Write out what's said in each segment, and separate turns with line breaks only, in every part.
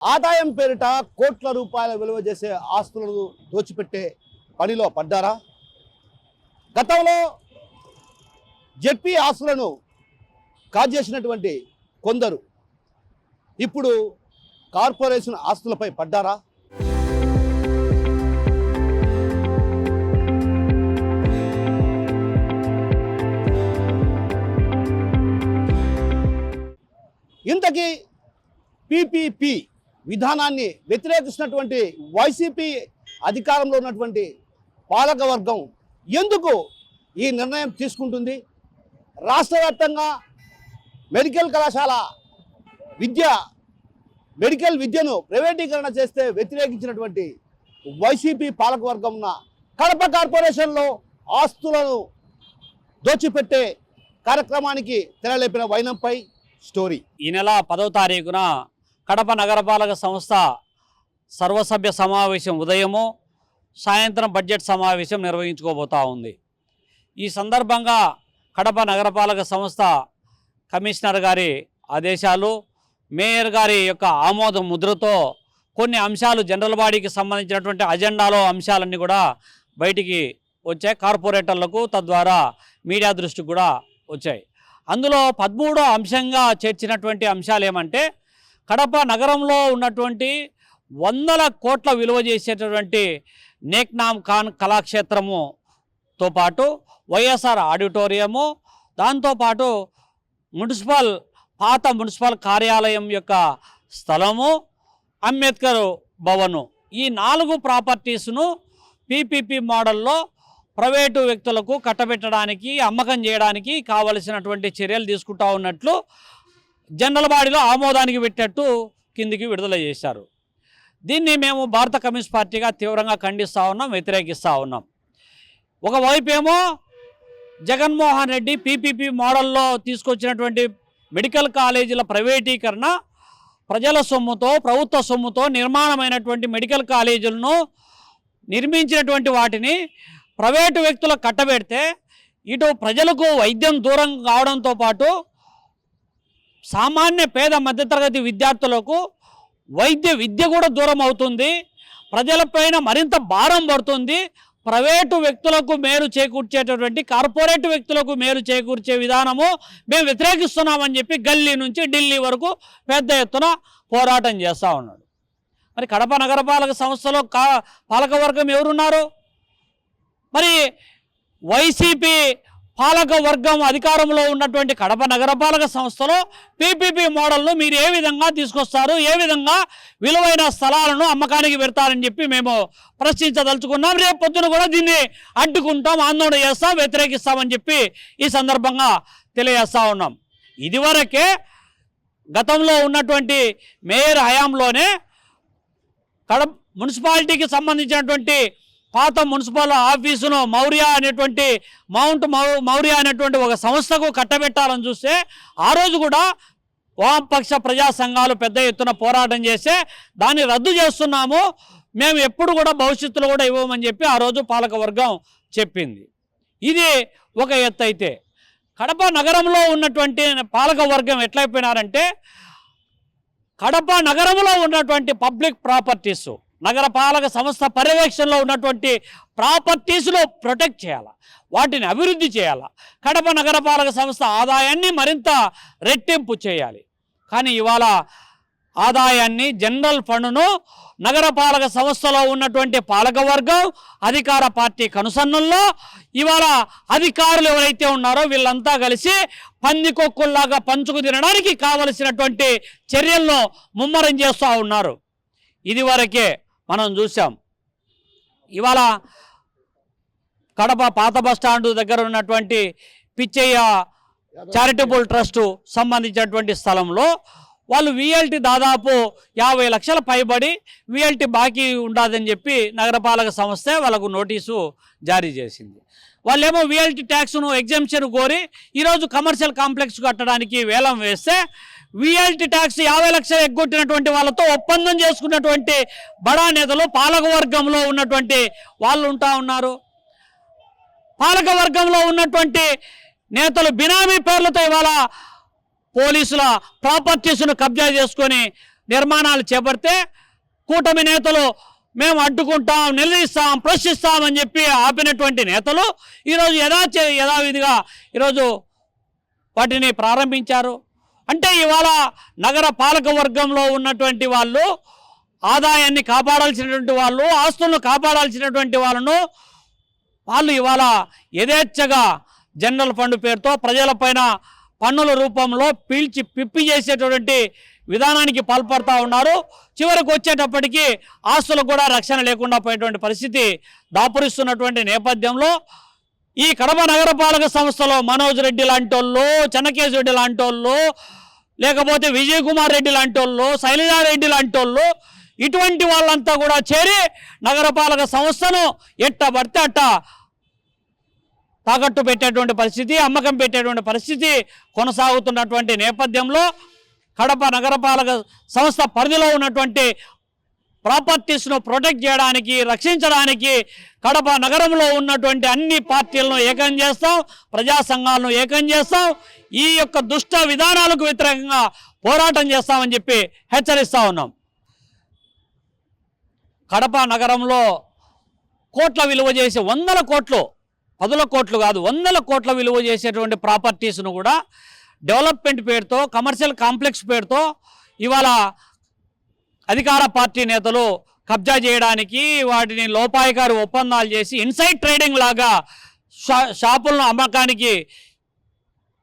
ఆదాయం పేరిట కోట్ల రూపాయల విలువ చేసే ఆస్తులను దోచిపెట్టే పనిలో పడ్డారా? గతంలో జెడ్పీ ఆస్తులను కాజేసినటువంటి కొందరు ఇప్పుడు కార్పొరేషన్ ఆస్తులపై పడ్డారా? ఇంతకీ పీపీపీ విధానాన్ని వ్యతిరేకిస్తున్నటువంటి వైసీపీ అధికారంలో ఉన్నటువంటి పాలకవర్గం ఎందుకు ఈ నిర్ణయం తీసుకుంటుంది? రాష్ట్ర వ్యాప్తంగా మెడికల్ కళాశాల మెడికల్ విద్యను ప్రైవేటీకరణ చేస్తే వ్యతిరేకించినటువంటి వైసీపీ పాలకవర్గం కడప కార్పొరేషన్లో ఆస్తులను దోచిపెట్టే కార్యక్రమానికి తెరలేపిన వైనంపై స్టోరీ.
ఈ నెల 10వ తారీఖున కడప నగరపాలక సంస్థ సర్వసభ్య సమావేశం ఉదయము సాయంత్రం బడ్జెట్ సమావేశం నిర్వహించుకోబోతూ ఉంది. ఈ సందర్భంగా కడప నగరపాలక సంస్థ కమిషనర్ గారి ఆదేశాలు, మేయర్ గారి యొక్క ఆమోద ముద్రతో కొన్ని అంశాలు జనరల్ బాడీకి సంబంధించినటువంటి అజెండాలో అంశాలన్నీ కూడా బయటికి వచ్చాయి. కార్పొరేటర్లకు తద్వారా మీడియా దృష్టికి కూడా వచ్చాయి. అందులో 13వ అంశంగా చేర్చినటువంటి అంశాలు ఏమంటే, కడప నగరంలో ఉన్నటువంటి 100 కోట్ల విలువ చేసేటటువంటి నేక్నామ్ ఖాన్ కళాక్షేత్రముతో పాటు వైఎస్ఆర్ ఆడిటోరియము, దాంతోపాటు పాత మున్సిపల్ కార్యాలయం యొక్క స్థలము, అంబేద్కర్ భవను, ఈ 4 ప్రాపర్టీస్ను పీపీపీ మోడల్లో ప్రైవేటు వ్యక్తులకు కట్టబెట్టడానికి, అమ్మకం చేయడానికి కావలసినటువంటి చర్యలు తీసుకుంటా ఉన్నట్లు జనరల్ బాడీలో ఆమోదానికి పెట్టేట్టు కిందికి విడుదల చేశారు. దీన్ని మేము భారత కమ్యూనిస్ట్ పార్టీగా తీవ్రంగా ఖండిస్తూ ఉన్నాం, వ్యతిరేకిస్తూ ఉన్నాం. ఒకవైపేమో జగన్మోహన్ రెడ్డి పీపీపీ మోడల్లో తీసుకొచ్చినటువంటి మెడికల్ కాలేజీల ప్రైవేటీకరణ, ప్రజల సొమ్ముతో, ప్రభుత్వ సొమ్ముతో నిర్మాణమైనటువంటి మెడికల్ కాలేజీలను నిర్మించినటువంటి వాటిని ప్రైవేటు వ్యక్తులకు కట్టబెడితే ఇటు ప్రజలకు వైద్యం దూరం కావడంతో పాటు సామాన్య పేద మధ్యతరగతి విద్యార్థులకు విద్య కూడా దూరం అవుతుంది. ప్రజలపైన మరింత భారం పడుతుంది. ప్రైవేటు వ్యక్తులకు మేలు చేకూర్చేటటువంటి కార్పొరేట్ వ్యక్తులకు మేలు చేకూర్చే విధానము మేము వ్యతిరేకిస్తున్నామని చెప్పి గల్లీ నుంచి ఢిల్లీ వరకు పెద్ద ఎత్తున పోరాటం చేస్తూ ఉన్నాడు. మరి కడప నగరపాలక సంస్థలో పాలకవర్గం ఎవరున్నారు? మరి వైసీపీ పాలక వర్గం అధికారంలో ఉన్నటువంటి కడప నగరపాలక సంస్థలో పీపీపీ మోడల్ను మీరు ఏ విధంగా తీసుకొస్తారు, ఏ విధంగా విలువైన స్థలాలను అమ్మకానికి పెడతారని చెప్పి మేము ప్రశ్నించదలుచుకున్నాం. రేపు పొద్దున కూడా దీన్ని అడ్డుకుంటాం, ఆందోళన చేస్తాం, వ్యతిరేకిస్తామని చెప్పి ఈ సందర్భంగా తెలియజేస్తూ ఉన్నాం. ఇదివరకే గతంలో ఉన్నటువంటి మేయర్ హయాంలోనే కడప మున్సిపాలిటీకి సంబంధించినటువంటి పాత మున్సిపల్ ఆఫీసును మౌంట్ మౌర్య అనేటువంటి ఒక సంస్థకు కట్టబెట్టాలని చూస్తే ఆ రోజు కూడా వామపక్ష ప్రజా సంఘాలు పెద్ద ఎత్తున పోరాటం చేస్తే దాన్ని రద్దు చేస్తున్నాము, మేము ఎప్పుడు కూడా భవిష్యత్తులో కూడా ఇవ్వమని చెప్పి ఆ రోజు పాలకవర్గం చెప్పింది. ఇది ఒక ఎత్తు అయితే, కడప నగరంలో ఉన్నటువంటి పాలకవర్గం ఎట్లయిపోయినారంటే, కడప నగరంలో ఉన్నటువంటి పబ్లిక్ ప్రాపర్టీసు, నగరపాలక సంస్థ పర్యవేక్షణలో ఉన్నటువంటి ప్రాపర్టీస్ను ప్రొటెక్ట్ చేయాలి, వాటిని అభివృద్ధి చేయాలి, కడప నగరపాలక సంస్థ ఆదాయాన్ని మరింత రెట్టింపు చేయాలి. కానీ ఇవాళ ఆదాయాన్ని, జనరల్ ఫండ్ను నగరపాలక సంస్థలో ఉన్నటువంటి పాలకవర్గం, అధికార పార్టీ కనుసన్నల్లో ఇవాళ అధికారులు ఎవరైతే ఉన్నారో వీళ్ళంతా కలిసి పందికొక్కుల్లాగా పంచుకు తినడానికి కావలసినటువంటి చర్యలను ముమ్మరం చేస్తూ ఉన్నారు. ఇదివరకే మనం చూసాం. ఇవాళ కడప పాత బస్టాండ్ దగ్గర ఉన్నటువంటి పిచ్చయ్య చారిటబుల్ ట్రస్టు సంబంధించినటువంటి స్థలంలో వాళ్ళు విఎల్టీ దాదాపు 50 లక్షల పైబడి విఎల్టీ బాకీ ఉండదని చెప్పి నగరపాలక సంస్థ వాళ్ళకు నోటీసు జారీ చేసింది. వాళ్ళేమో విఎల్టీ ట్యాక్స్ను ఎగ్జంప్షన్ కోరి ఈరోజు కమర్షియల్ కాంప్లెక్స్ కట్టడానికి వేలం వేస్తే విఎల్టీ ట్యాక్స్ 50 లక్షలు ఎగ్గొట్టినటువంటి వాళ్ళతో ఒప్పందం చేసుకున్నటువంటి బడా నేతలు పాలకవర్గంలో ఉన్నటువంటి వాళ్ళు ఉంటా ఉన్నారు. పాలకవర్గంలో ఉన్నటువంటి నేతలు బినామీ పేర్లతో ఇవాళ పోలీసుల ప్రాపర్టీస్ను కబ్జా చేసుకొని నిర్మాణాలు చేపడితే కూటమి నేతలు మేము అడ్డుకుంటాం, నిలదీస్తాం, ప్రశ్నిస్తామని చెప్పి ఆపినటువంటి నేతలు ఈరోజు యథావిధిగా ఈరోజు వాటిని ప్రారంభించారు. అంటే ఇవాళ నగర పాలక వర్గంలో ఉన్నటువంటి వాళ్ళు ఆదాయాన్ని కాపాడాల్సినటువంటి వాళ్ళు, ఆస్తులను కాపాడాల్సినటువంటి వాళ్ళు ఇవాళ యథేచ్ఛగా జనరల్ ఫండ్ పేరుతో ప్రజలపైన పన్నుల రూపంలో పీల్చి పిప్పి చేసేటువంటి విధానానికి పాల్పడుతూ ఉన్నారు. చివరికి వచ్చేటప్పటికీ ఆస్తులకు కూడా రక్షణ లేకుండా పోయేటువంటి పరిస్థితి దాపురిస్తున్నటువంటి నేపథ్యంలో ఈ కడప నగరపాలక సంస్థలో మనోజ్ రెడ్డి లాంటి వాళ్ళు, చెన్నకేశ్ రెడ్డి లాంటి వాళ్ళు, లేకపోతే విజయ్ కుమార్ రెడ్డి లాంటి వాళ్ళు, శైలజారెడ్డి లాంటి వాళ్ళు, ఇటువంటి వాళ్ళంతా కూడా చేరి నగరపాలక సంస్థను ఎట్టబడితే అట్ట తాకట్టు పెట్టేటువంటి పరిస్థితి, అమ్మకం పెట్టేటువంటి పరిస్థితి కొనసాగుతున్నటువంటి నేపథ్యంలో కడప నగరపాలక సంస్థ పరిధిలో ఉన్నటువంటి ప్రాపర్టీస్ను ప్రొటెక్ట్ చేయడానికి, రక్షించడానికి కడప నగరంలో ఉన్నటువంటి అన్ని పార్టీలను ఏకం చేస్తాం, ప్రజా సంఘాలను ఏకం చేస్తాం, ఈ యొక్క దుష్ట విధానాలకు వ్యతిరేకంగా పోరాటం చేస్తామని చెప్పి హెచ్చరిస్తూ ఉన్నాం. కడప నగరంలో కోట్ల విలువ చేసే 100 కోట్లు, 10 కోట్లు కాదు 100 కోట్ల విలువ చేసేటువంటి ప్రాపర్టీస్ను కూడా డెవలప్మెంట్ పేరుతో, కమర్షియల్ కాంప్లెక్స్ పేరుతో ఇవాళ అధికార పార్టీ నేతలు కబ్జా చేయడానికి, వాటిని లోపాయకారి ఒప్పందాలు చేసి ఇన్సైడ్ ట్రేడింగ్ లాగా షాపులను అమ్మకానికి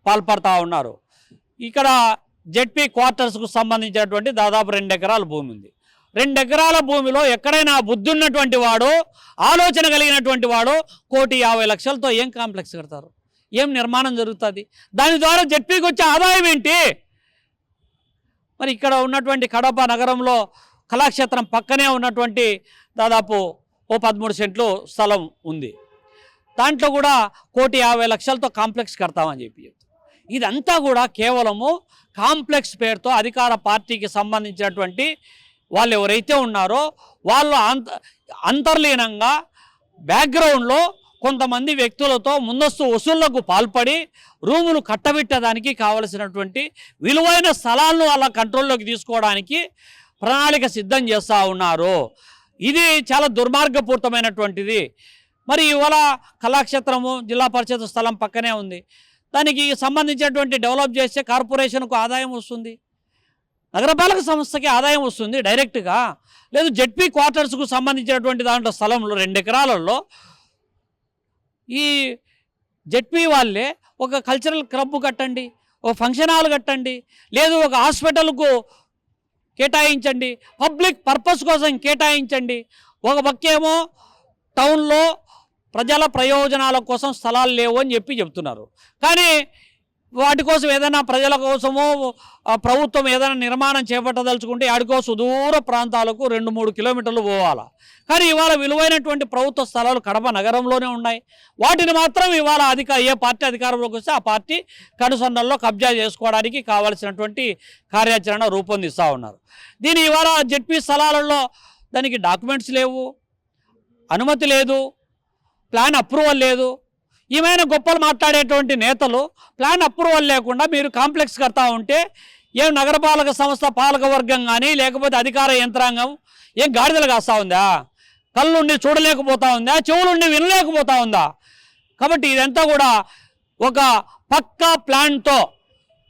పాల్పడతా ఉన్నారు. ఇక్కడ జెడ్పీ క్వార్టర్స్కు సంబంధించినటువంటి దాదాపు 2 ఎకరాల భూమి ఉంది. 2 ఎకరాల భూమిలో ఎక్కడైనా బుద్ధి ఉన్నటువంటి వాడు, ఆలోచన కలిగినటువంటి వాడు 1,50,00,000తో ఏం కాంప్లెక్స్ కడతారు? ఏం నిర్మాణం జరుగుతుంది? దాని ద్వారా జెడ్పీకి వచ్చే ఆదాయం ఏంటి? మరి ఇక్కడ ఉన్నటువంటి కడప నగరంలో కళాక్షేత్రం పక్కనే ఉన్నటువంటి దాదాపు 13 సెంట్లు స్థలం ఉంది. దాంట్లో కూడా 1,50,00,000తో కాంప్లెక్స్ కడతామని చెప్పి చెప్తారు. ఇదంతా కూడా కేవలము కాంప్లెక్స్ పేరుతో అధికార పార్టీకి సంబంధించినటువంటి వాళ్ళు ఎవరైతే ఉన్నారో వాళ్ళు అంతర్లీనంగా బ్యాక్గ్రౌండ్లో కొంతమంది వ్యక్తులతో ముందస్తు వసూళ్లకు పాల్పడి రూములు కట్టబెట్టడానికి కావలసినటువంటి విలువైన స్థలాలను వాళ్ళ కంట్రోల్లోకి తీసుకోవడానికి ప్రణాళిక సిద్ధం చేస్తూ ఉన్నారు. ఇది చాలా దుర్మార్గపూరితమైనటువంటిది. మరి ఇవాళ కళాక్షేత్రము జిల్లా పరిషత్ స్థలం పక్కనే ఉంది. దానికి సంబంధించినటువంటి డెవలప్ చేస్తే కార్పొరేషన్కు ఆదాయం వస్తుంది, నగరపాలక సంస్థకి ఆదాయం వస్తుంది డైరెక్ట్గా. లేదు జెడ్పీ క్వార్టర్స్కు సంబంధించినటువంటి దాంట్లో స్థలంలో 2 ఎకరాలలో ఈ జెడ్పీ వాళ్ళే ఒక కల్చరల్ క్లబ్ కట్టండి, ఒక ఫంక్షన్ హాల్ కట్టండి, లేదు ఒక హాస్పిటల్కు కేటాయించండి, పబ్లిక్ పర్పస్ కోసం కేటాయించండి. ఒక పక్కేమో టౌన్లో ప్రజల ప్రయోజనాల కోసం స్థలాలు లేవు అని చెప్తున్నారు. కానీ వాటి కోసం ఏదైనా ప్రజల కోసమో ప్రభుత్వం ఏదైనా నిర్మాణం చేపట్టదలుచుకుంటే ఆడికో సుదూర ప్రాంతాలకు 2-3 కిలోమీటర్లు పోవాలా. కానీ ఇవాళ విలువైనటువంటి ప్రభుత్వ స్థలాలు కడప నగరంలోనే ఉన్నాయి. వాటిని మాత్రం ఇవాళ ఏ పార్టీ అధికారంలోకి వస్తే ఆ పార్టీ కనుసన్నల్లో కబ్జా చేసుకోవడానికి కావాల్సినటువంటి కార్యాచరణ రూపొందిస్తూ ఉన్నారు. దీని ఇవాళ జెడ్పీ స్థలాలలో దానికి డాక్యుమెంట్స్ లేవు, అనుమతి లేదు, ప్లాన్ అప్రూవల్ లేదు. ఏమైనా గొప్పలు మాట్లాడేటువంటి నేతలు ప్లాన్ అప్రూవల్ లేకుండా మీరు కాంప్లెక్స్ కడతా ఉంటే ఏం నగరపాలక సంస్థ పాలక వర్గం కానీ లేకపోతే అధికార యంత్రాంగం ఏం గాడిదలు కాస్తా ఉందా? కళ్ళుండి చూడలేకపోతా ఉందా? చెవులుండి వినలేకపోతా ఉందా? కాబట్టి ఇదంతా కూడా ఒక పక్కా ప్లాన్తో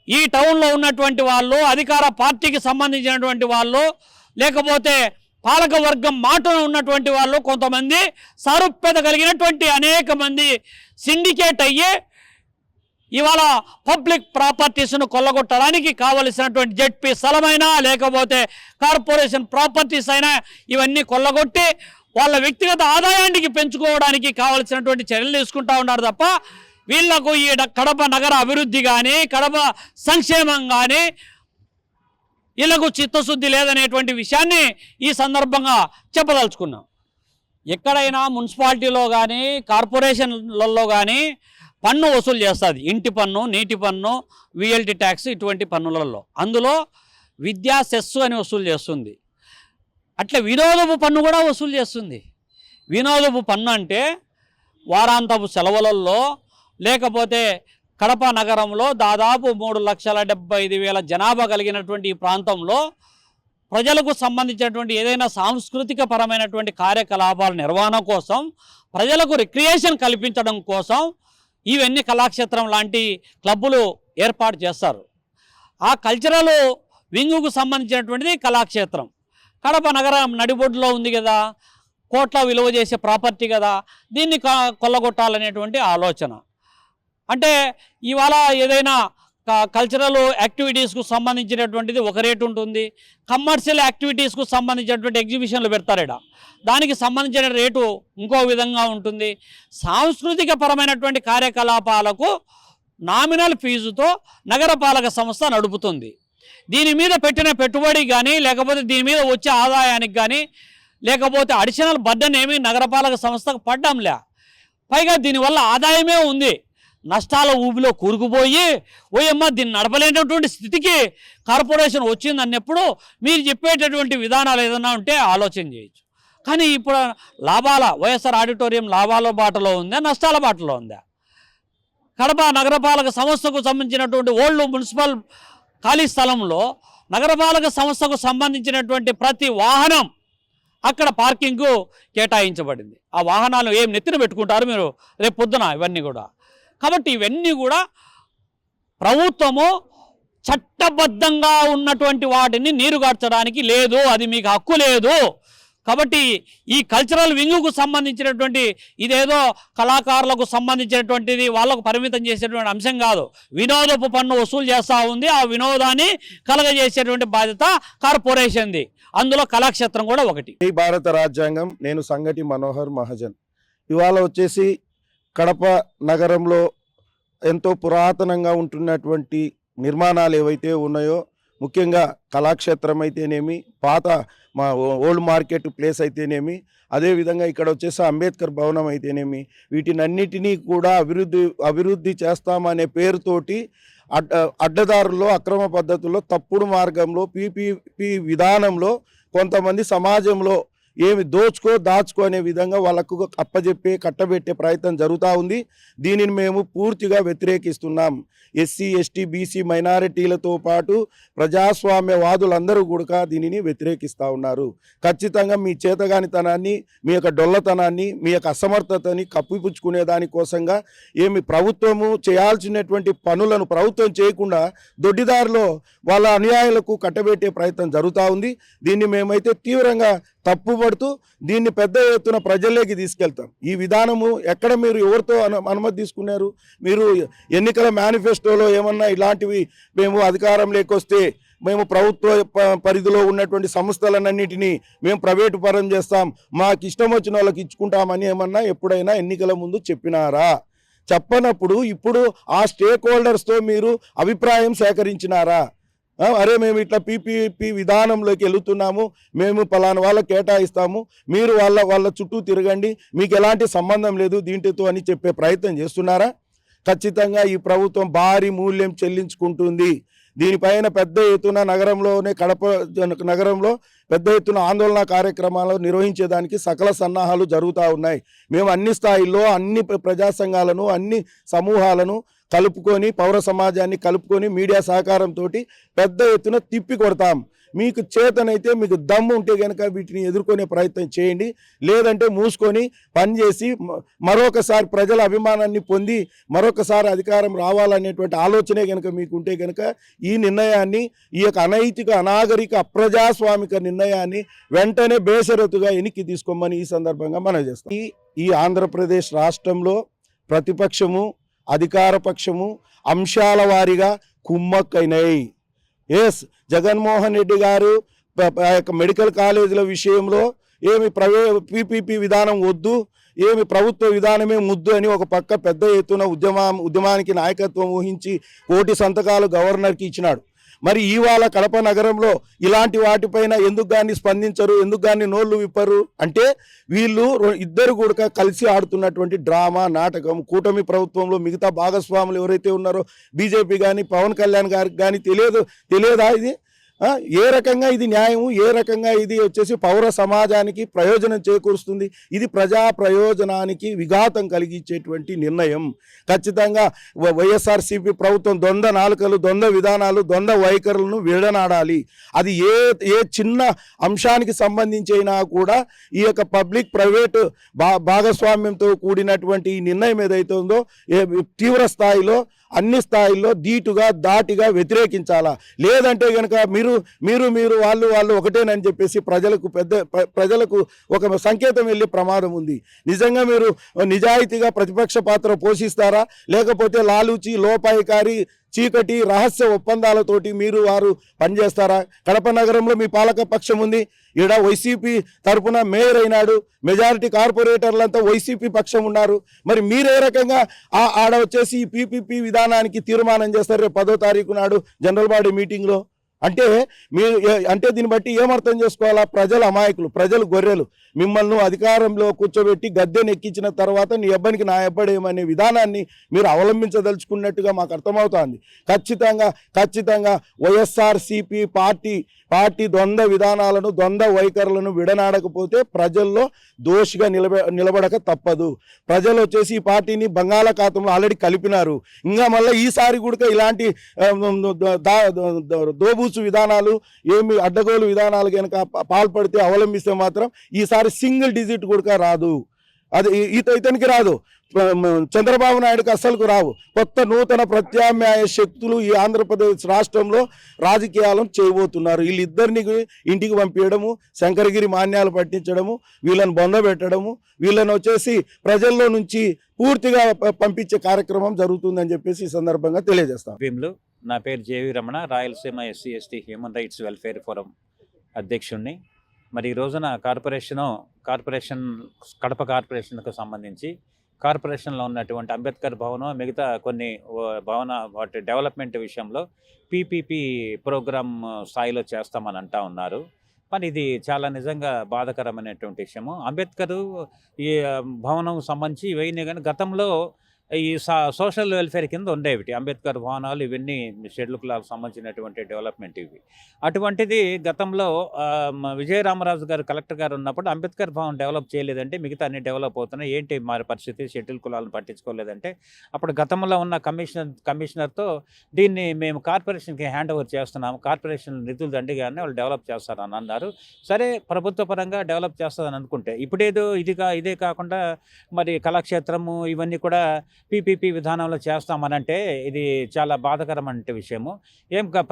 ఈ టౌన్లో ఉన్నటువంటి వాళ్ళు, అధికార పార్టీకి సంబంధించినటువంటి వాళ్ళు, లేకపోతే పాలక వర్గం మాటలో ఉన్నటువంటి వాళ్ళు, కొంతమంది సారూప్యత కలిగినటువంటి అనేక మంది సిండికేట్ అయ్యి ఇవాళ పబ్లిక్ ప్రాపర్టీస్ను కొల్లగొట్టడానికి కావలసినటువంటి జెడ్పీ స్థలమైనా లేకపోతే కార్పొరేషన్ ప్రాపర్టీస్ అయినా ఇవన్నీ కొల్లగొట్టి వాళ్ళ వ్యక్తిగత ఆదాయానికి పెంచుకోవడానికి కావలసినటువంటి చర్యలు తీసుకుంటా ఉన్నారు తప్ప వీళ్లకు ఈ కడప నగర అభివృద్ధి కానీ కడప సంక్షేమం కానీ వీళ్లకు చిత్తశుద్ధి లేదనేటువంటి విషయాన్ని ఈ సందర్భంగా చెప్పదలుచుకున్నాం. ఎక్కడైనా మున్సిపాలిటీలో కానీ కార్పొరేషన్లలో కానీ పన్ను వసూలు చేస్తుంది. ఇంటి పన్ను, నీటి పన్ను, విఎల్టీ ట్యాక్స్, ఇటువంటి పన్నులలో అందులో విద్యా సెస్ అని వసూలు చేస్తుంది. అట్లా వినోదపు పన్ను కూడా వసూలు చేస్తుంది. వినోదపు పన్ను అంటే వారాంతపు సెలవులలో లేకపోతే కడప నగరంలో దాదాపు 3,75,000 జనాభా కలిగినటువంటి ఈ ప్రాంతంలో ప్రజలకు సంబంధించినటువంటి ఏదైనా సాంస్కృతిక పరమైనటువంటి కార్యకలాపాల నిర్వహణ కోసం, ప్రజలకు రిక్రియేషన్ కల్పించడం కోసం ఇవన్నీ కళాక్షేత్రం లాంటి క్లబ్బులు ఏర్పాటు చేస్తారు. ఆ కల్చరల్ వింగుకు సంబంధించినటువంటిది కళాక్షేత్రం. కడప నగరం నడిబొడ్డులో ఉంది కదా, కోట్ల విలువ చేసే ప్రాపర్టీ కదా, దీన్ని కొల్లగొట్టాలనేటువంటి ఆలోచన. అంటే ఇవాళ ఏదైనా కల్చరల్ యాక్టివిటీస్కు సంబంధించినటువంటిది ఒక రేటు ఉంటుంది, కమర్షియల్ యాక్టివిటీస్కు సంబంధించినటువంటి ఎగ్జిబిషన్లు పెడతారట, దానికి సంబంధించిన రేటు ఇంకో విధంగా ఉంటుంది. సాంస్కృతిక పరమైనటువంటి కార్యకలాపాలకు నామినల్ ఫీజుతో నగరపాలక సంస్థ నడుపుతుంది. దీని మీద పెట్టిన పెట్టుబడి కానీ, లేకపోతే దీని మీద వచ్చే ఆదాయానికి కానీ, లేకపోతే అడిషనల్ బర్డెన్ ఏమీ నగరపాలక సంస్థకు పడ్డంలే. పైగా దీనివల్ల ఆదాయమే ఉంది. నష్టాల ఊబిలో కూరుకుపోయి ఓయమ్మ దీన్ని నడపలేనటువంటి స్థితికి కార్పొరేషన్ వచ్చింది అన్నప్పుడు మీరు చెప్పేటటువంటి విధానాలు ఏదైనా ఉంటే ఆలోచన చేయొచ్చు. కానీ ఇప్పుడు వైఎస్ఆర్ ఆడిటోరియం లాభాల బాటలో ఉందా, నష్టాల బాటలో ఉందా? కడప నగరపాలక సంస్థకు సంబంధించినటువంటి ఓల్డ్ మున్సిపల్ ఖాళీ స్థలంలో నగరపాలక సంస్థకు సంబంధించినటువంటి ప్రతి వాహనం అక్కడ పార్కింగ్కు కేటాయించబడింది. ఆ వాహనాలు ఏం నెత్తిన పెట్టుకుంటారు మీరు రేపు పొద్దున ఇవన్నీ కూడా. కాబట్టి ఇవన్నీ కూడా ప్రభుత్వము చట్టబద్ధంగా ఉన్నటువంటి వాటిని నీరుగార్చడానికి లేదు, అది మీకు హక్కు లేదు. కాబట్టి ఈ కల్చరల్ వింగుకు సంబంధించినటువంటి ఇదేదో కళాకారులకు సంబంధించినటువంటిది వాళ్ళకు పరిమితం చేసేటువంటి అంశం కాదు. వినోదపు పన్ను వసూలు చేస్తూ ఉంది. ఆ వినోదాన్ని కలగజేసేటువంటి బాధ్యత కార్పొరేషన్ది. అందులో కళాక్షేత్రం కూడా ఒకటి.
ఈ భారత రాజ్యాంగం. నేను సంగటి మనోహర్ మహాజన్. ఇవాళ వచ్చేసి కడప నగరంలో ఎంతో పురాతనంగా ఉంటున్నటువంటి నిర్మాణాలు ఏవైతే ఉన్నాయో, ముఖ్యంగా కళాక్షేత్రం అయితేనేమి, పాత మా ఓల్డ్ మార్కెట్ ప్లేస్ అయితేనేమి, అదేవిధంగా ఇక్కడ వచ్చేసి అంబేద్కర్ భవనం అయితేనేమి, వీటినన్నిటినీ కూడా అభివృద్ధి చేస్తామనే పేరుతోటి అడ్డదారుల్లో, అక్రమ పద్ధతుల్లో, తప్పుడు మార్గంలో, పీపీపీ విధానంలో కొంతమంది సమాజంలో ఏమి దాచుకో అనే విధంగా వాళ్ళకు అప్పజెప్పే కట్టబెట్టే ప్రయత్నం జరుగుతూ ఉంది. దీనిని మేము పూర్తిగా వ్యతిరేకిస్తున్నాం. ఎస్సీ, ఎస్టీ, బీసీ మైనారిటీలతో పాటు ప్రజాస్వామ్యవాదులందరూ కూడా దీనిని వ్యతిరేకిస్తూ ఉన్నారు. ఖచ్చితంగా మీ చేతగానితనాన్ని, మీ యొక్క డొల్లతనాన్ని, మీ యొక్క అసమర్థతని కప్పిపుచ్చుకునే దానికోసంగా ఏమి ప్రభుత్వము చేయాల్సినటువంటి పనులను ప్రభుత్వం చేయకుండా దొడ్డిదారిలో వాళ్ళ అన్యాయాలకు కట్టబెట్టే ప్రయత్నం జరుగుతూ ఉంది. దీన్ని మేమైతే తీవ్రంగా తప్పుపడుతూ దీన్ని పెద్ద ఎత్తున ప్రజల్లోకి తీసుకెళ్తాం. ఈ విధానము ఎక్కడ మీరు ఎవరితో అనుమతి తీసుకున్నారు? మీరు ఎన్నికల మేనిఫెస్టోలో ఏమన్నా ఇలాంటివి మేము అధికారం లేకొస్తే మేము ప్రభుత్వ పరిధిలో ఉన్నటువంటి సంస్థలన్నింటినీ మేము ప్రైవేటు పరం చేస్తాం, మాకు ఇష్టం వచ్చిన వాళ్ళకి ఇచ్చుకుంటామని ఏమన్నా ఎప్పుడైనా ఎన్నికల ముందు చెప్పినారా? చెప్పనప్పుడు ఇప్పుడు ఆ స్టేక్ హోల్డర్స్తో మీరు అభిప్రాయం సేకరించినారా? అరే మేము ఇట్లా పీపీపీ విధానంలోకి వెళుతున్నాము, మేము పలానా వాళ్ళకి కేటాయిస్తాము, మీరు వాళ్ళ చుట్టూ తిరగండి, మీకు ఎలాంటి సంబంధం లేదు దీంట్లో అని చెప్పే ప్రయత్నం చేస్తున్నారా? ఖచ్చితంగా ఈ ప్రభుత్వం భారీ మూల్యం చెల్లించుకుంటుంది. దీనిపైన పెద్ద ఎత్తున కడప నగరంలో పెద్ద ఎత్తున ఆందోళన కార్యక్రమాలు నిర్వహించేదానికి సకల సన్నాహాలు జరుగుతూ ఉన్నాయి. మేము అన్ని స్థాయిల్లో అన్ని ప్రజా సంఘాలను, అన్ని సమూహాలను కలుపుకొని, పౌర సమాజాన్ని కలుపుకొని, మీడియా సహకారంతో పెద్ద ఎత్తున తిప్పి కొడతాం. మీకు చేతనైతే, మీకు దమ్ము ఉంటే కనుక వీటిని ఎదుర్కొనే ప్రయత్నం చేయండి. లేదంటే మూసుకొని పనిచేసి మరొకసారి ప్రజల అభిమానాన్ని పొంది మరొకసారి అధికారం రావాలనేటువంటి ఆలోచనే కనుక మీకు ఉంటే కనుక ఈ నిర్ణయాన్ని, ఈ యొక్క అనైతిక, అనాగరిక, అప్రజాస్వామిక నిర్ణయాన్ని వెంటనే బేషరతుగా వెనక్కి తీసుకోమని ఈ సందర్భంగా మనం చేస్తాం. ఈ ఆంధ్రప్రదేశ్ రాష్ట్రంలో ప్రతిపక్షము, అధికార పక్షము అంశాల వారీగా కుమ్మక్కైనాయి. జగన్మోహన్ రెడ్డి గారు మెడికల్ కాలేజీల విషయంలో ఏమి పీపీపీ విధానం వద్దు, ఏమి ప్రభుత్వ విధానమే ముద్దు అని ఒక పక్క పెద్ద ఎత్తున ఉద్యమానికి నాయకత్వం వహించి కోటి సంతకాలు గవర్నర్కి ఇచ్చినాడు. మరి ఇవాళ కడప నగరంలో ఇలాంటి వాటిపైన ఎందుకు కానీ స్పందించరు, ఎందుకు కానీ నోళ్ళు విప్పరు అంటే వీళ్ళు ఇద్దరు కూడా కలిసి ఆడుతున్నటువంటి డ్రామా, నాటకం. కూటమి ప్రభుత్వంలో మిగతా భాగస్వాములు ఎవరైతే ఉన్నారో బీజేపీ కానీ, పవన్ కళ్యాణ్ గారికి కానీ తెలియదా ఇది? ఏ రకంగా ఇది న్యాయము, ఏ రకంగా ఇది వచ్చేసి పౌర సమాజానికి ప్రయోజనం చేకూరుస్తుంది? ఇది ప్రజా ప్రయోజనానికి విఘాతం కలిగించేటువంటి నిర్ణయం. ఖచ్చితంగా వైఎస్ఆర్సీపీ ప్రభుత్వం ద్వంద్వ నాలుకలు, ద్వంద్వ విధానాలు, ద్వంద్వ వైఖరులను విడనాడాలి. అది ఏ చిన్న అంశానికి సంబంధించి అయినా కూడా ఈ యొక్క పబ్లిక్ ప్రైవేటు భాగస్వామ్యంతో కూడినటువంటి ఈ నిర్ణయం ఏదైతే ఉందో తీవ్ర స్థాయిలో అన్ని స్థాయిల్లో ధీటుగా ధాటిగా వ్యతిరేకించాలా. లేదంటే కనుక మీరు వాళ్ళు ఒకటేనని చెప్పేసి ప్రజలకు ఒక సంకేతం వెళ్ళే ప్రమాదం ఉంది. నిజంగా మీరు నిజాయితీగా ప్రతిపక్ష పాత్ర పోషిస్తారా, లేకపోతే లాలూచి, లోపాయికారి, చీకటి, రహస్య ఒప్పందాలతోటి వారు పనిచేస్తారా? కడప నగరంలో మీ పాలక పక్షం ఉంది, ఈడ వైసీపీ తరఫున మేయర్ అయినాడు, మెజారిటీ కార్పొరేటర్లంతా వైసీపీ పక్షం ఉన్నారు. మరి మీరే రకంగా ఆడ వచ్చేసి ఈ పీపీపీ విధానానికి తీర్మానం చేస్తారు రేపు 10వ తారీఖు నాడు జనరల్ బాడీ మీటింగ్లో? అంటే దీన్ని బట్టి ఏమర్థం చేసుకోవాలా? ప్రజలు అమాయకులు, ప్రజలు గొర్రెలు. మిమ్మల్ని అధికారంలో కూర్చోబెట్టి గద్దెను ఎక్కించిన తర్వాత నీ అబ్బానికి నా అబ్బాడేమనే విధానాన్ని మీరు అవలంబించదలుచుకున్నట్టుగా మాకు అర్థమవుతోంది. ఖచ్చితంగా వైఎస్ఆర్సీపీ పార్టీ ద్వంద్వ విధానాలను, ద్వంద్వ వైఖరులను విడనాడకపోతే ప్రజల్లో దోషిగా నిలబడక తప్పదు. ప్రజలు వచ్చేసి ఈ పార్టీని బంగాళాఖాతంలో ఆల్రెడీ కలిపినారు. ఇంకా మళ్ళీ ఈసారి కూడా ఇలాంటి దోబూసు విధానాలు, ఏమి అడ్డగోలు విధానాలు కనుక పాల్పడితే అవలంబిస్తే మాత్రం ఈసారి సింగిల్ డిజిట్ కూడా రాదు. అది ఇతనికి రాదు, చంద్రబాబు నాయుడుకి అస్సలకు రావు. కొత్త నూతన ప్రత్యామ్నాయ శక్తులు ఈ ఆంధ్రప్రదేశ్ రాష్ట్రంలో రాజకీయాలను చేయబోతున్నారు. వీళ్ళిద్దరిని ఇంటికి పంపించడము, శంకరగిరి మాన్యాలు పట్టించడము, వీళ్ళని బొందబెట్టడము, వీళ్ళని వచ్చేసి ప్రజల్లో నుంచి పూర్తిగా పంపించే కార్యక్రమం జరుగుతుందని చెప్పేసి ఈ సందర్భంగా తెలియజేస్తాం.
నా పేరు JV Ramana, Rayalaseema SC ST human rights welfare forum అధ్యక్షుడిని. మరి ఈ రోజున కార్పొరేషన్ కడప కార్పొరేషన్కు సంబంధించి కార్పొరేషన్లో ఉన్నటువంటి అంబేద్కర్ భవనం, మిగతా కొన్ని వాటి డెవలప్మెంట్ విషయంలో పీపీపీ ప్రోగ్రామ్ స్థాయిలో చేస్తామని అంటా ఉన్నారు. మరి ఇది చాలా నిజంగా బాధాకరమైనటువంటి విషయము. అంబేద్కర్ ఈ భవనం సంబంధించి ఇవన్నీ కానీ గతంలో ఈ సోషల్ వెల్ఫేర్ కింద ఉండేవి అంబేద్కర్ భవనాలు, ఇవన్నీ షెడ్యూల్ కులాలకు సంబంధించినటువంటి డెవలప్మెంట్ ఇవి. అటువంటిది గతంలో విజయరామరాజు గారు కలెక్టర్ గారు ఉన్నప్పుడు అంబేద్కర్ భవన్ డెవలప్ చేయలేదంటే మిగతా అన్ని డెవలప్ అవుతున్నాయి, ఏంటి మరి పరిస్థితి, షెడ్యూల్ కులాలను పట్టించుకోలేదంటే అప్పుడు గతంలో ఉన్న కమిషనర్తో దీన్ని మేము కార్పొరేషన్కి హ్యాండ్ ఓవర్ చేస్తున్నాము, కార్పొరేషన్ నిధులు దండిగానే వాళ్ళు డెవలప్ చేస్తారని అన్నారు. సరే, ప్రభుత్వ పరంగా డెవలప్ చేస్తుందని అనుకుంటే ఇప్పుడేదో ఇదే కాకుండా మరి కళాక్షేత్రము ఇవన్నీ కూడా పీపీపీ విధానంలో చేస్తామనంటే ఇది చాలా బాధాకరమైన విషయము.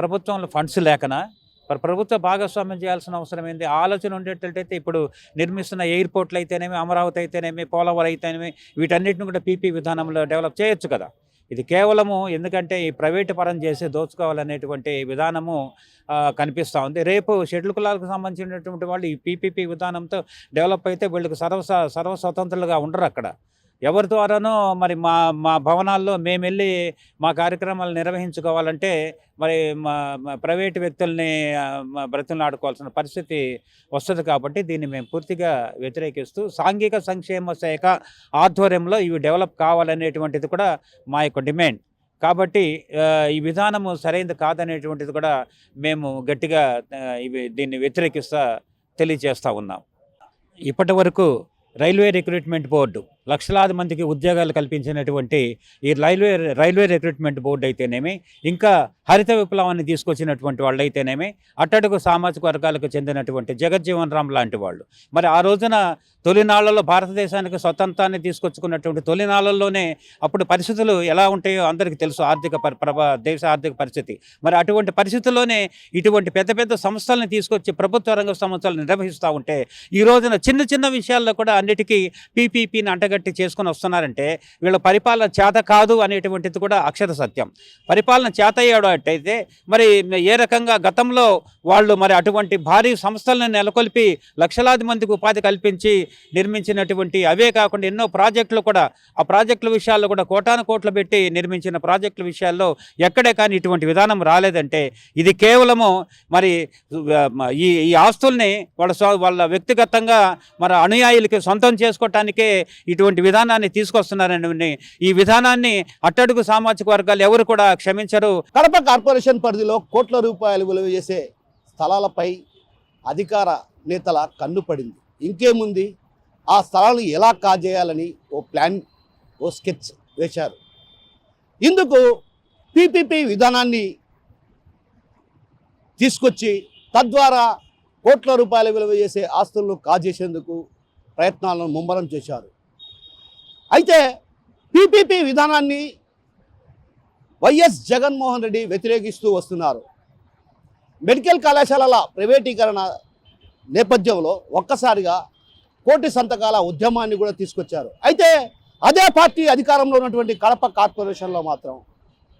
ప్రభుత్వంలో ఫండ్స్ లేకనా, ప్రభుత్వ భాగస్వామ్యం చేయాల్సిన అవసరం ఏంది? ఆలోచన ఉండేటట్టయితే ఇప్పుడు నిర్మిస్తున్న ఎయిర్పోర్ట్లు అయితేనేమి, అమరావతి అయితేనేమి, పోలవరం అయితేనేమి, వీటన్నిటిని కూడా పీపీ విధానంలో డెవలప్ చేయొచ్చు కదా. ఇది కేవలము ఎందుకంటే ఈ ప్రైవేటు పరం చేసి దోచుకోవాలనేటువంటి విధానము కనిపిస్తూ ఉంది. రేపు షెడ్యూల్ కులాలకు సంబంధించినటువంటి వాళ్ళు ఈ పీపీపీ విధానంతో డెవలప్ అయితే వీళ్ళకి సర్వస్వతంత్రులుగా ఉండరు. అక్కడ ఎవరి ద్వారానో మరి మా భవనాల్లో మేము వెళ్ళి మా కార్యక్రమాలు నిర్వహించుకోవాలంటే మరి ప్రైవేటు వ్యక్తుల్ని బ్రతిమలాడుకోవాల్సిన పరిస్థితి వస్తుంది. కాబట్టి దీన్ని మేము పూర్తిగా వ్యతిరేకిస్తూ సాంఘిక సంక్షేమ శాఖ ఆధ్వర్యంలో ఇవి డెవలప్ కావాలనేటువంటిది కూడా మా యొక్క డిమాండ్. కాబట్టి ఈ విధానము సరైనది కాదనేటువంటిది కూడా మేము గట్టిగా దీన్ని వ్యతిరేకిస్తూ తెలియజేస్తూ ఉన్నాం. ఇప్పటి వరకు రైల్వే రిక్రూట్మెంట్ బోర్డు లక్షలాది మందికి ఉద్యోగాలు కల్పించినటువంటి ఈ రైల్వే రిక్రూట్మెంట్ బోర్డు అయితేనేమి, ఇంకా హరిత విప్లవాన్ని తీసుకొచ్చినటువంటి వాళ్ళు అయితేనేమి, అట్టడుగు సామాజిక వర్గాలకు చెందినటువంటి జగజ్జీవన్ రామ్ లాంటి వాళ్ళు మరి ఆ రోజున తొలినాళ్లలో భారతదేశానికి స్వతంత్రాన్ని తీసుకొచ్చుకున్నటువంటి తొలినాళ్లలోనే అప్పుడు పరిస్థితులు ఎలా ఉంటాయో అందరికీ తెలుసు, దేశ ఆర్థిక పరిస్థితి. మరి అటువంటి పరిస్థితుల్లోనే ఇటువంటి పెద్ద పెద్ద సంస్థలను తీసుకొచ్చి ప్రభుత్వ రంగ సంస్థలు నిర్వహిస్తూ ఉంటే ఈ రోజున చిన్న చిన్న విషయాల్లో కూడా అన్నిటికీ పీపీపీని అంటగట్టి చేసుకొని వస్తున్నారంటే వీళ్ళ పరిపాలన చేత కాదు అనేటువంటిది కూడా అక్షర సత్యం. పరిపాలన చేత అయ్యేటైతే మరి ఏ రకంగా గతంలో వాళ్ళు మరి అటువంటి భారీ సంస్థలను నెలకొల్పి లక్షలాది మందికి ఉపాధి కల్పించి నిర్మించినటువంటి అవే కాకుండా ఎన్నో ప్రాజెక్టులు కూడా ఆ ప్రాజెక్టుల విషయాల్లో కూడా కోటాను కోట్లు పెట్టి నిర్మించిన ప్రాజెక్టుల విషయాల్లో ఎక్కడే కానీ ఇటువంటి విధానం రాలేదంటే ఇది కేవలము మరి ఈ ఆస్తుల్ని వాళ్ళ వ్యక్తిగతంగా మరి అనుయాయులకి సొంతం చేసుకోవటానికే ఇటువంటి విధానాన్ని తీసుకొస్తున్నారని ఈ విధానాన్ని అట్టడుగు సామాజిక వర్గాలు ఎవరు కూడా క్షమించరు.
కడప కార్పొరేషన్ పరిధిలో కోట్ల రూపాయలు విలువ చేసే స్థలాలపై అధికార నేతల కన్ను పడింది. ఇంకేముంది, ఆ స్థలాలను ఎలా కాజేయాలని ఓ ప్లాన్, ఓ స్కెచ్ వేశారు. ఇందుకు పీపీపీ విధానాన్ని తీసుకొచ్చి తద్వారా కోట్ల రూపాయల విలువ చేసే ఆస్తులను కాజేసేందుకు ప్రయత్నాలను ముమ్మరం చేశారు. అయితే పీపీపీ విధానాన్ని వైఎస్ జగన్మోహన్ రెడ్డి వ్యతిరేకిస్తూ వస్తున్నారు. మెడికల్ కళాశాలల ప్రైవేటీకరణ నేపథ్యంలో ఒక్కసారిగా కోటి సంతకాల ఉద్యమాన్ని కూడా తీసుకొచ్చారు. అయితే అదే పార్టీ అధికారంలో ఉన్నటువంటి కడప కార్పొరేషన్లో మాత్రం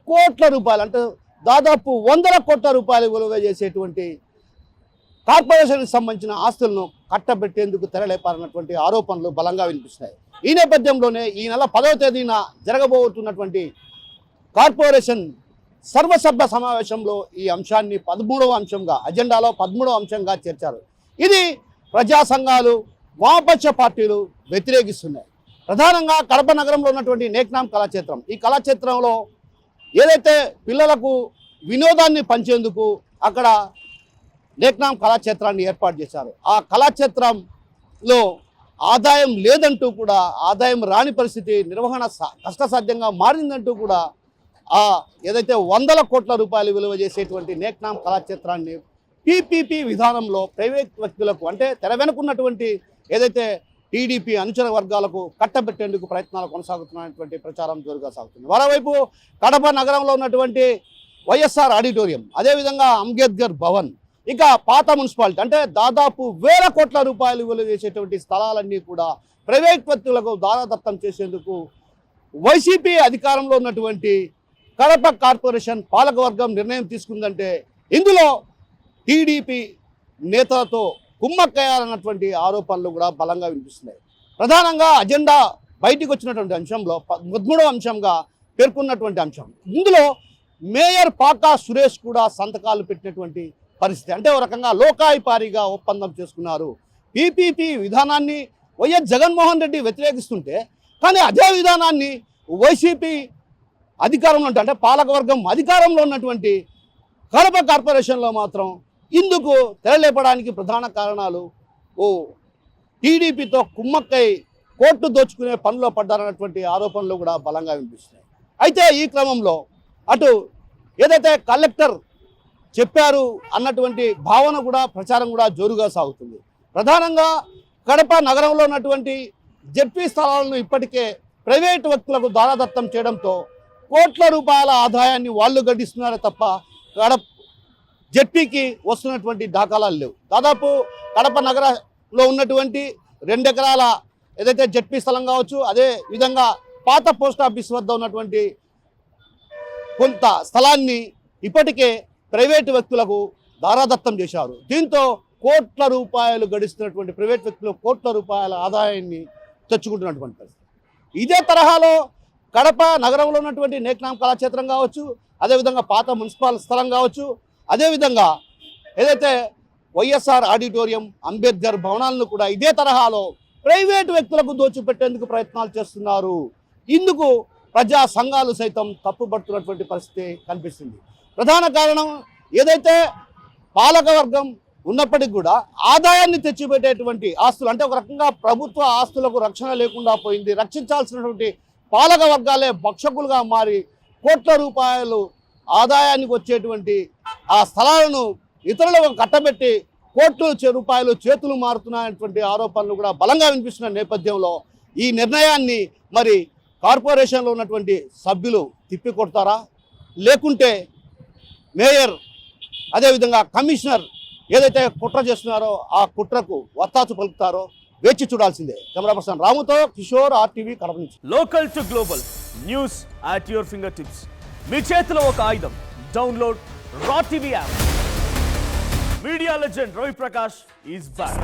కోట్ల రూపాయలు, అంటే దాదాపు 100 కోట్ల రూపాయలు విలువ చేసేటువంటి కార్పొరేషన్కి సంబంధించిన ఆస్తులను కట్టబెట్టేందుకు తెరలేపారన్నటువంటి ఆరోపణలు బలంగా వినిపిస్తున్నాయి. ఈ నేపథ్యంలోనే ఈ నెల 10వ తేదీన జరగబోతున్నటువంటి కార్పొరేషన్ సర్వసభ్య సమావేశంలో ఈ అంశాన్ని 13వ అంశంగా, అజెండాలో 13వ అంశంగా చేర్చారు. ఇది ప్రజా సంఘాలు, వామపక్ష పార్టీలు వ్యతిరేకిస్తున్నాయి. ప్రధానంగా కడప నగరంలో ఉన్నటువంటి నేక్నాం కళాక్షేత్రం, ఈ కళాక్షేత్రంలో ఏదైతే పిల్లలకు వినోదాన్ని పంచేందుకు అక్కడ నేక్నాం కళాక్షేత్రాన్ని ఏర్పాటు చేశారు. ఆ కళాక్షేత్రంలో ఆదాయం లేదంటూ కూడా, ఆదాయం రాని పరిస్థితి, నిర్వహణ కష్టసాధ్యంగా మారిందంటూ కూడా ఆ ఏదైతే 100 కోట్ల రూపాయలు విలువ చేసేటువంటి నేక్నాం కళాక్షేత్రాన్ని పీపీపీ విధానంలో ప్రైవేట్ వ్యక్తులకు, అంటే తెర వెనుకున్నటువంటి ఏదైతే టీడీపీ అనుచర వర్గాలకు కట్టబెట్టేందుకు ప్రయత్నాలు కొనసాగుతున్నటువంటి ప్రచారం జోరుగా సాగుతుంది. మరోవైపు కడప నగరంలో ఉన్నటువంటి వైఎస్ఆర్ ఆడిటోరియం, అదేవిధంగా అంబేద్కర్ భవన్, ఇక పాత మున్సిపాలిటీ, అంటే దాదాపు 1000 కోట్ల రూపాయలు విలువ చేసేటువంటి స్థలాలన్నీ కూడా ప్రైవేట్ వ్యక్తులకు దారాదత్తం చేసేందుకు వైసీపీ అధికారంలో ఉన్నటువంటి కడప కార్పొరేషన్ పాలకవర్గం నిర్ణయం తీసుకుందంటే ఇందులో టీడీపీ నేతలతో కుమ్మక్కయ్యాలన్నటువంటి ఆరోపణలు కూడా బలంగా వినిపిస్తున్నాయి. ప్రధానంగా అజెండా బయటికి వచ్చినటువంటి అంశంలో 13వ అంశంగా పేర్కొన్నటువంటి అంశం, ఇందులో మేయర్ పాకా సురేష్ కూడా సంతకాలు పెట్టినటువంటి పరిస్థితి. అంటే ఒక రకంగా లోకాయిపారిగా ఒప్పందం చేసుకున్నారు. పీపీపీ విధానాన్ని వైఎస్ జగన్మోహన్ రెడ్డి వ్యతిరేకిస్తుంటే, కానీ అదే విధానాన్ని వైసీపీ అధికారంలో అంటే పాలకవర్గం అధికారంలో ఉన్నటువంటి కడప కార్పొరేషన్లో మాత్రం ఇందుకు తెరలేపడానికి ప్రధాన కారణాలు టీడీపీతో కుమ్మక్కై కోర్టు దోచుకునే పనిలో పడ్డారన్నటువంటి ఆరోపణలు కూడా బలంగా వినిపిస్తున్నాయి. అయితే ఈ క్రమంలో అటు ఏదైతే కలెక్టర్ చెప్పారు అన్నటువంటి భావన కూడా, ప్రచారం కూడా జోరుగా సాగుతుంది. ప్రధానంగా కడప నగరంలో ఉన్నటువంటి జెడ్పీ స్థలాలను ఇప్పటికే ప్రైవేటు వ్యక్తులకు దారాదత్తం చేయడంతో కోట్ల రూపాయల ఆదాయాన్ని వాళ్ళు గడిస్తున్నారే తప్ప కడప జెడ్పీకి వస్తున్నటువంటి దాఖలాలు లేవు. దాదాపు కడప నగరంలో ఉన్నటువంటి 2 ఎకరాల ఏదైతే జెడ్పీ స్థలం కావచ్చు, అదే విధంగా పాత పోస్ట్ ఆఫీస్ వద్ద ఉన్నటువంటి కొంత స్థలాన్ని ఇప్పటికే ప్రైవేటు వ్యక్తులకు దారాదత్తం చేశారు. దీంతో కోట్ల రూపాయలు గడిస్తున్నటువంటి ప్రైవేట్ వ్యక్తులు కోట్ల రూపాయల ఆదాయాన్ని తెచ్చుకుంటున్నటువంటి పరిస్థితి. ఇదే తరహాలో కడప నగరంలో ఉన్నటువంటి నేక్నాం కళాక్షేత్రం కావచ్చు, అదేవిధంగా పాత మున్సిపల్ స్థలం కావచ్చు, అదేవిధంగా ఏదైతే వైఎస్ఆర్ ఆడిటోరియం, అంబేద్కర్ భవనాలను కూడా ఇదే తరహాలో ప్రైవేటు వ్యక్తులకు దోచిపెట్టేందుకు ప్రయత్నాలు చేస్తున్నారు. ఇందుకు ప్రజా సంఘాలు సైతం తప్పుపడుతున్నటువంటి పరిస్థితి కనిపిస్తుంది. ప్రధాన కారణం ఏదైతే పాలకవర్గం ఉన్నప్పటికీ కూడా ఆదాయాన్ని తెచ్చిపెట్టేటువంటి ఆస్తులు, అంటే ఒక రకంగా ప్రభుత్వ ఆస్తులకు రక్షణ లేకుండా పోయింది. రక్షించాల్సినటువంటి పాలక వర్గాలే భక్షకులుగా మారి కోట్ల రూపాయలు ఆదాయానికి వచ్చేటువంటి ఆ స్థలాలను ఇతరులకు కట్టబెట్టి కోట్ల రూపాయలు చేతులు మారుతున్నటువంటి ఆరోపణలు కూడా బలంగా వినిపిస్తున్న నేపథ్యంలో ఈ నిర్ణయాన్ని మరి కార్పొరేషన్లో ఉన్నటువంటి సభ్యులు తిప్పికొడతారా, లేకుంటే మేయర్ అదేవిధంగా కమిషనర్ ఏదైతే కుట్ర చేస్తున్నారో ఆ కుట్రకు వత్తాసు పలుకుతారో వేచి చూడాల్సిందే. కెమెరా పర్సన్ రాముతో కిషోర్, RTV కడప నుంచి.
Local to global news at your fingertips. మీ చేతిలో ఒక ఆయుధం. Download R TV app. Media legend Ravi Prakash is back.